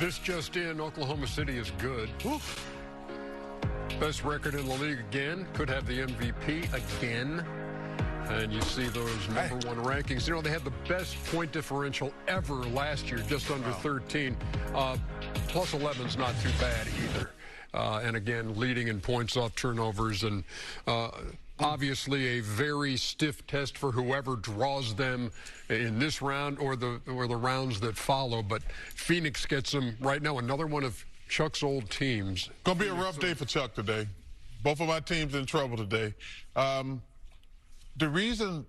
This just in, Oklahoma City is good. Oof. Best record in the league again. Could have the MVP again. And you see those number one rankings. You know, they had the best point differential ever last year, just under 13. Plus 11's not too bad either. And again, leading in points off turnovers. And obviously a very stiff test for whoever draws them in this round or the rounds that follow. But Phoenix gets them right now. Another one of Chuck's old teams. Gonna be a rough day for Chuck today. Both of our teams in trouble today. The reason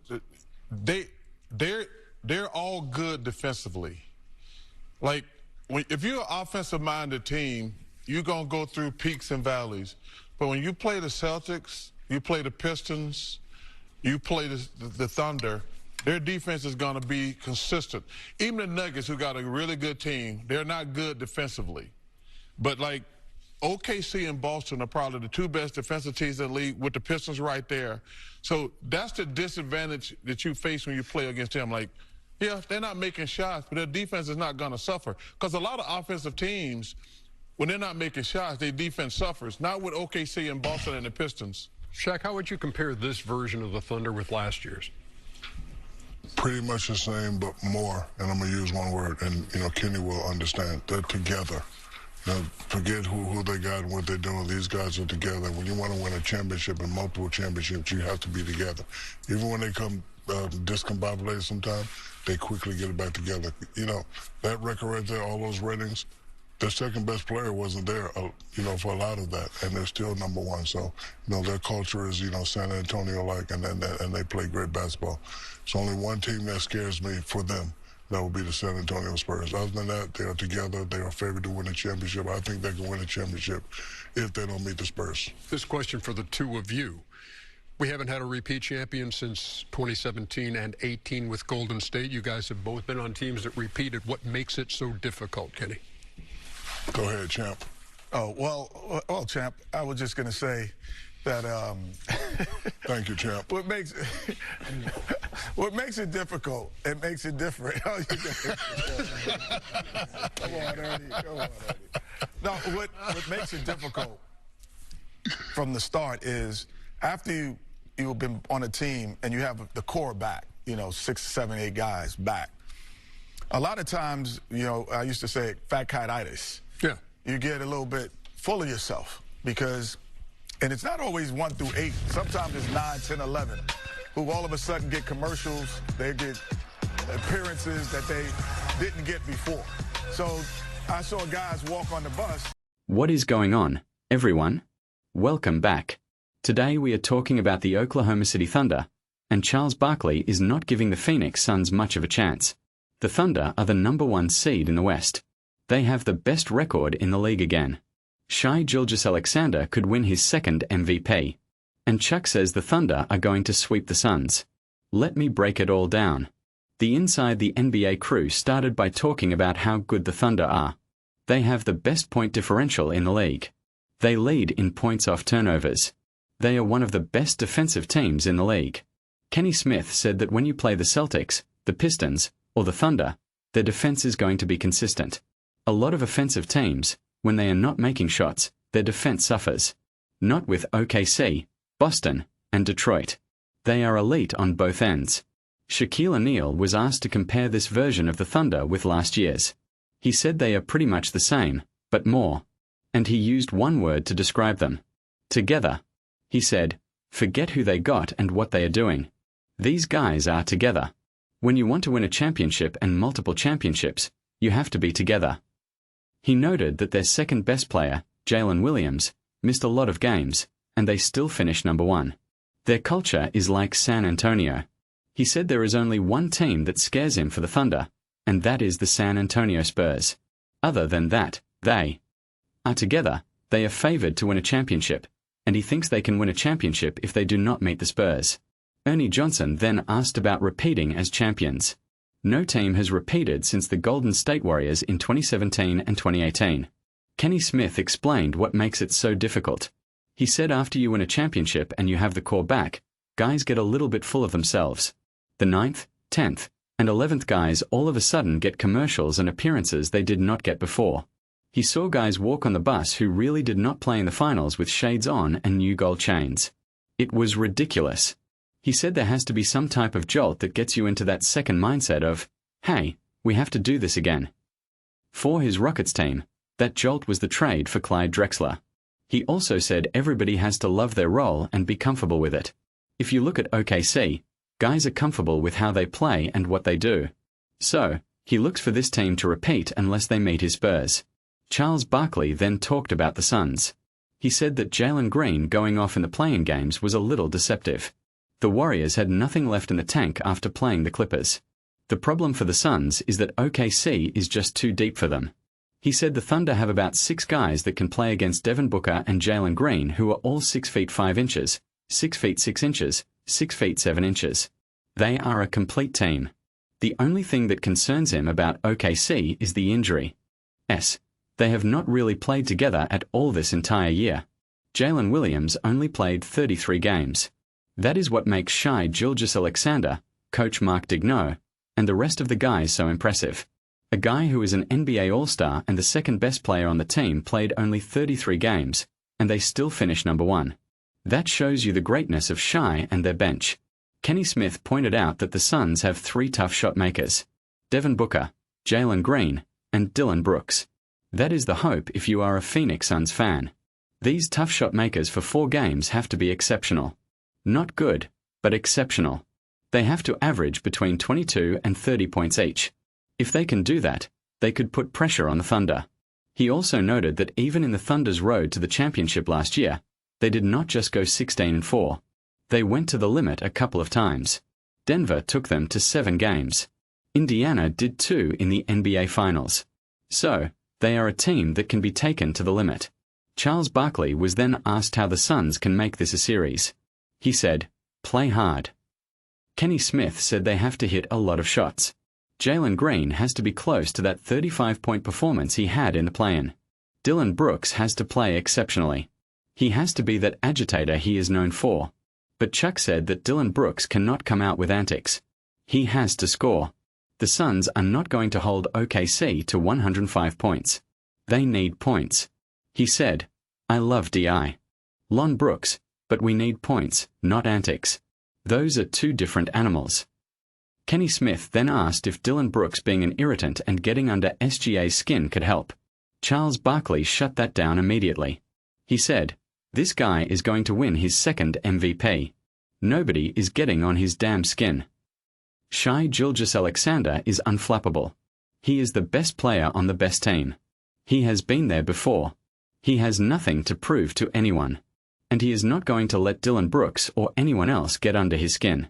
they're all good defensively. Like if you're an offensive-minded team, you're gonna go through peaks and valleys. But when you play the Celtics, you play the Pistons, you play the Thunder, their defense is going to be consistent. Even the Nuggets, who got a really good team, they're not good defensively. But, like, OKC and Boston are probably the two best defensive teams in the league with the Pistons right there. So that's the disadvantage that you face when you play against them. Like, yeah, they're not making shots, but their defense is not going to suffer. Because a lot of offensive teams, when they're not making shots, their defense suffers. Not with OKC and Boston and the Pistons. Shaq, how would you compare this version of the Thunder with last year's? Pretty much the same, but more. And I'm going to use one word, and, you know, Kenny will understand. They're together. You know, forget who they got and what they're doing. These guys are together. When you want to win a championship and multiple championships, you have to be together. Even when they come discombobulated sometimes, they quickly get it back together. You know, that record right there, all those ratings, their second best player wasn't there, you know, for a lot of that, and they're still number one. So, you know, their culture is, you know, San Antonio-like, and they play great basketball. It's only one team that scares me for them. That would be the San Antonio Spurs. Other than that, they are together. They are favored to win a championship. I think they can win a championship if they don't meet the Spurs. This question for the two of you. We haven't had a repeat champion since 2017 and 18 with Golden State. You guys have both been on teams that repeated. What makes it so difficult, Kenny? Go ahead, Champ. Oh, well, Champ, I was just going to say that thank you, Champ. What makes it difficult, it makes it different. Come on, Ernie. Come on, Ernie. No, what makes it difficult from the start is after you've been on a team and you have the core back, you know, 6, 7, 8 guys back. A lot of times, you know, I used to say fat cat-itis. Yeah. You get a little bit full of yourself because, and it's not always 1 through 8. Sometimes it's 9, 10, 11, who all of a sudden get commercials. They get appearances that they didn't get before. So I saw guys walk on the bus. What is going on, everyone? Welcome back. Today we are talking about the Oklahoma City Thunder, and Charles Barkley is not giving the Phoenix Suns much of a chance. The Thunder are the number 1 seed in the West. They have the best record in the league again. Shai Gilgeous-Alexander could win his second MVP. And Chuck says the Thunder are going to sweep the Suns. Let me break it all down. The Inside the NBA crew started by talking about how good the Thunder are. They have the best point differential in the league. They lead in points off turnovers. They are one of the best defensive teams in the league. Kenny Smith said that when you play the Celtics, the Pistons, or the Thunder, their defense is going to be consistent. A lot of offensive teams, when they are not making shots, their defense suffers. Not with OKC, Boston, and Detroit. They are elite on both ends. Shaquille O'Neal was asked to compare this version of the Thunder with last year's. He said they are pretty much the same, but more. And he used one word to describe them. Together. He said, forget who they got and what they are doing. These guys are together. When you want to win a championship and multiple championships, you have to be together. He noted that their second best player, Jalen Williams, missed a lot of games, and they still finished number 1. Their culture is like San Antonio. He said there is only one team that scares him for the Thunder, and that is the San Antonio Spurs. Other than that, they are together. They are favored to win a championship, and he thinks they can win a championship if they do not meet the Spurs. Ernie Johnson then asked about repeating as champions. No team has repeated since the Golden State Warriors in 2017 and 2018. Kenny Smith explained what makes it so difficult. He said after you win a championship and you have the core back, guys get a little bit full of themselves. The 9th, 10th, and 11th guys all of a sudden get commercials and appearances they did not get before. He saw guys walk on the bus who really did not play in the finals with shades on and new gold chains. It was ridiculous. He said there has to be some type of jolt that gets you into that second mindset of, hey, we have to do this again. For his Rockets team, that jolt was the trade for Clyde Drexler. He also said everybody has to love their role and be comfortable with it. If you look at OKC, guys are comfortable with how they play and what they do. So, he looks for this team to repeat unless they meet his Spurs. Charles Barkley then talked about the Suns. He said that Jalen Green going off in the play-in games was a little deceptive. The Warriors had nothing left in the tank after playing the Clippers. The problem for the Suns is that OKC is just too deep for them. He said the Thunder have about 6 guys that can play against Devin Booker and Jalen Green who are all 6 feet 5 inches, 6 feet 6 inches, 6 feet 7 inches. They are a complete team. The only thing that concerns him about OKC is the injury. They have not really played together at all this entire year. Jalen Williams only played 33 games. That is what makes Shai Gilgeous-Alexander, Coach Mark Digneau, and the rest of the guys so impressive. A guy who is an NBA All-Star and the second best player on the team played only 33 games, and they still finished number 1. That shows you the greatness of Shai and their bench. Kenny Smith pointed out that the Suns have 3 tough shot makers: Devin Booker, Jalen Green, and Dillon Brooks. That is the hope if you are a Phoenix Suns fan. These tough shot makers for 4 games have to be exceptional. Not good, but exceptional. They have to average between 22 and 30 points each. If they can do that, they could put pressure on the Thunder. He also noted that even in the Thunder's road to the championship last year, they did not just go 16-4. They went to the limit a couple of times. Denver took them to 7 games. Indiana did too in the NBA Finals. So, they are a team that can be taken to the limit. Charles Barkley was then asked how the Suns can make this a series. He said, play hard. Kenny Smith said they have to hit a lot of shots. Jalen Green has to be close to that 35-point performance he had in the play-in. Dillon Brooks has to play exceptionally. He has to be that agitator he is known for. But Chuck said that Dillon Brooks cannot come out with antics. He has to score. The Suns are not going to hold OKC to 105 points. They need points. He said, I love D.I. Lon Brooks, but we need points, not antics. Those are 2 different animals. Kenny Smith then asked if Dillon Brooks being an irritant and getting under SGA's skin could help. Charles Barkley shut that down immediately. He said, this guy is going to win his 2nd MVP. Nobody is getting on his damn skin. Shai Gilgeous-Alexander is unflappable. He is the best player on the best team. He has been there before. He has nothing to prove to anyone. And he is not going to let Dillon Brooks or anyone else get under his skin.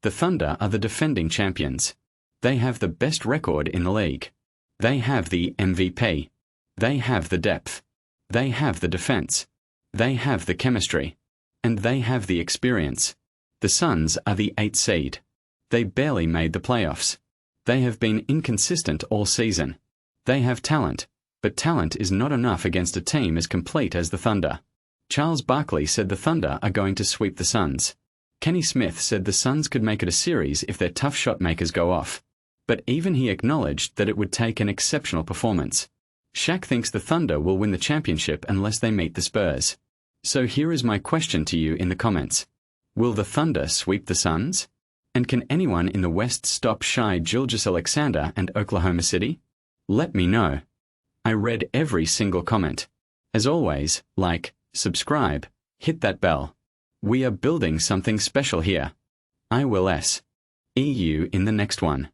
The Thunder are the defending champions. They have the best record in the league. They have the MVP. They have the depth. They have the defense. They have the chemistry. And they have the experience. The Suns are the 8th seed. They barely made the playoffs. They have been inconsistent all season. They have talent, but talent is not enough against a team as complete as the Thunder. Charles Barkley said the Thunder are going to sweep the Suns. Kenny Smith said the Suns could make it a series if their tough shot makers go off. But even he acknowledged that it would take an exceptional performance. Shaq thinks the Thunder will win the championship unless they meet the Spurs. So here is my question to you in the comments. Will the Thunder sweep the Suns? And can anyone in the West stop Shai Gilgeous-Alexander and Oklahoma City? Let me know. I read every single comment. As always, like, subscribe, hit that bell. We are building something special here. I will see you in the next one.